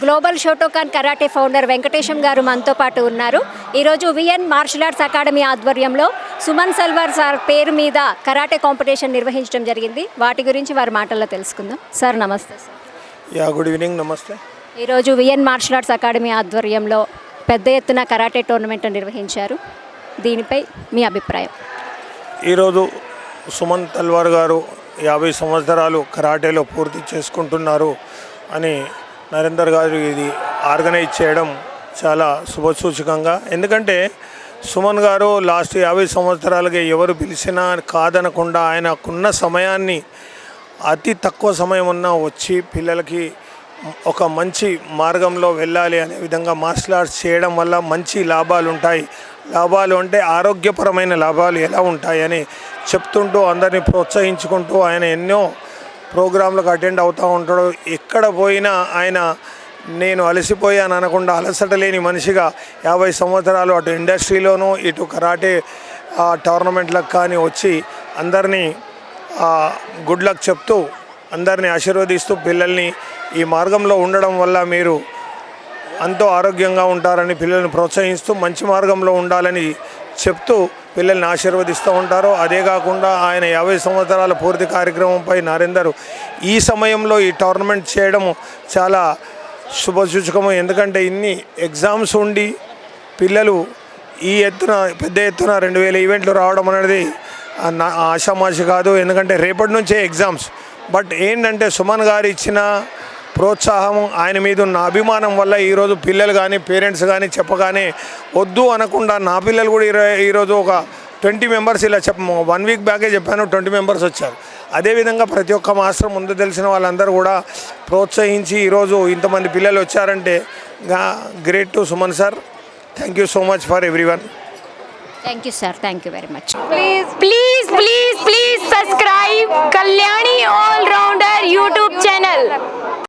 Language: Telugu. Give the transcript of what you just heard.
Global Shotokan karate founder Venkatesham గారు మనతో పాటు ఉన్నారు. ఈరోజు విఎన్ మార్షల్ ఆర్ట్స్ అకాడమీ ఆధ్వర్యంలో సుమన్ సల్వార్ సార్ పేరు మీద కరాటే కాంపిటీషన్ నిర్వహించడం జరిగింది. వాటి గురించి వారి మాటల్లో తెలుసుకుందాం. సార్ నమస్తే. Sir good evening. నమస్తే. ఈరోజు విఎన్ మార్షల్ ఆర్ట్స్ అకాడమీ ఆధ్వర్యంలో పెద్ద ఎత్తున కరాటే టోర్నమెంట్ నిర్వహించారు. దీనిపై మీ అభిప్రాయం? ఈరోజు సుమన్ తల్వార్ గారు 50 సంవత్సరాలు కరాటేలో పూర్తి చేసుకుంటున్నారు అని నరేందర్ గారు ఇది ఆర్గనైజ్ చేయడం చాలా శుభసూచకంగా. ఎందుకంటే సుమన్ గారు లాస్ట్ 50 సంవత్సరాలుగా ఎవరు పిలిచినా కాదనకుండా ఆయనకున్న సమయాన్ని అతి తక్కువ సమయం ఉన్నా వచ్చి పిల్లలకి ఒక మంచి మార్గంలో వెళ్ళాలి అనే విధంగా మార్షల్ ఆర్ట్స్ చేయడం వల్ల మంచి లాభాలు ఉంటాయి. లాభాలు అంటే ఆరోగ్యపరమైన లాభాలు ఎలా ఉంటాయని చెప్తుంటూ అందరినీ ప్రోత్సహించుకుంటూ ఆయన ఎన్నో ప్రోగ్రాంలకు అటెండ్ అవుతూ ఉంటాడు. ఎక్కడ పోయినా ఆయన నేను అలసిపోయాను అనకుండా అలసట లేని మనిషిగా 50 సంవత్సరాలు అటు ఇండస్ట్రీలోనూ ఇటు కరాటే టోర్నమెంట్లకు కానీ వచ్చి అందరినీ గుడ్ లక్ చెప్తూ అందరినీ ఆశీర్వదిస్తూ పిల్లల్ని ఈ మార్గంలో ఉండడం వల్ల మీరు ఎంతో ఆరోగ్యంగా ఉంటారని పిల్లల్ని ప్రోత్సహిస్తూ మంచి మార్గంలో ఉండాలని చెప్తూ పిల్లల్ని ఆశీర్వదిస్తూ ఉంటారు. అదే కాకుండా ఆయన 50 సంవత్సరాల పూర్తి కార్యక్రమంపై నరేందర్ ఈ సమయంలో ఈ టోర్నమెంట్ చేయడం చాలా శుభసూచకము. ఎందుకంటే ఇన్ని ఎగ్జామ్స్ ఉండి పిల్లలు ఈ ఎత్తున పెద్ద ఎత్తున 2000 ఈవెంట్లు రావడం అనేది ఆషామాషి కాదు. ఎందుకంటే రేపటి నుంచే ఎగ్జామ్స్. బట్ ఏంటంటే సుమన్ గారు ఇచ్చిన ప్రోత్సాహం, ఆయన మీద ఉన్న అభిమానం వల్ల ఈరోజు పిల్లలు కానీ పేరెంట్స్ కానీ చెప్పగానే వద్దు అనకుండా నా పిల్లలు కూడా ఈరోజు ఒక 20 మెంబర్స్ ఇలా 1 వీక్ బ్యాకే చెప్పాను 20 మెంబర్స్ వచ్చారు. అదేవిధంగా ప్రతి ఒక్క మాస్టర్ ముందు తెలిసిన వాళ్ళందరూ కూడా ప్రోత్సహించి ఈరోజు ఇంతమంది పిల్లలు వచ్చారంటే great to Suman sir. Thank you so much for everyone. Thank you sir. Thank you very much. Please subscribe Kalyani All Rounder YouTube channel.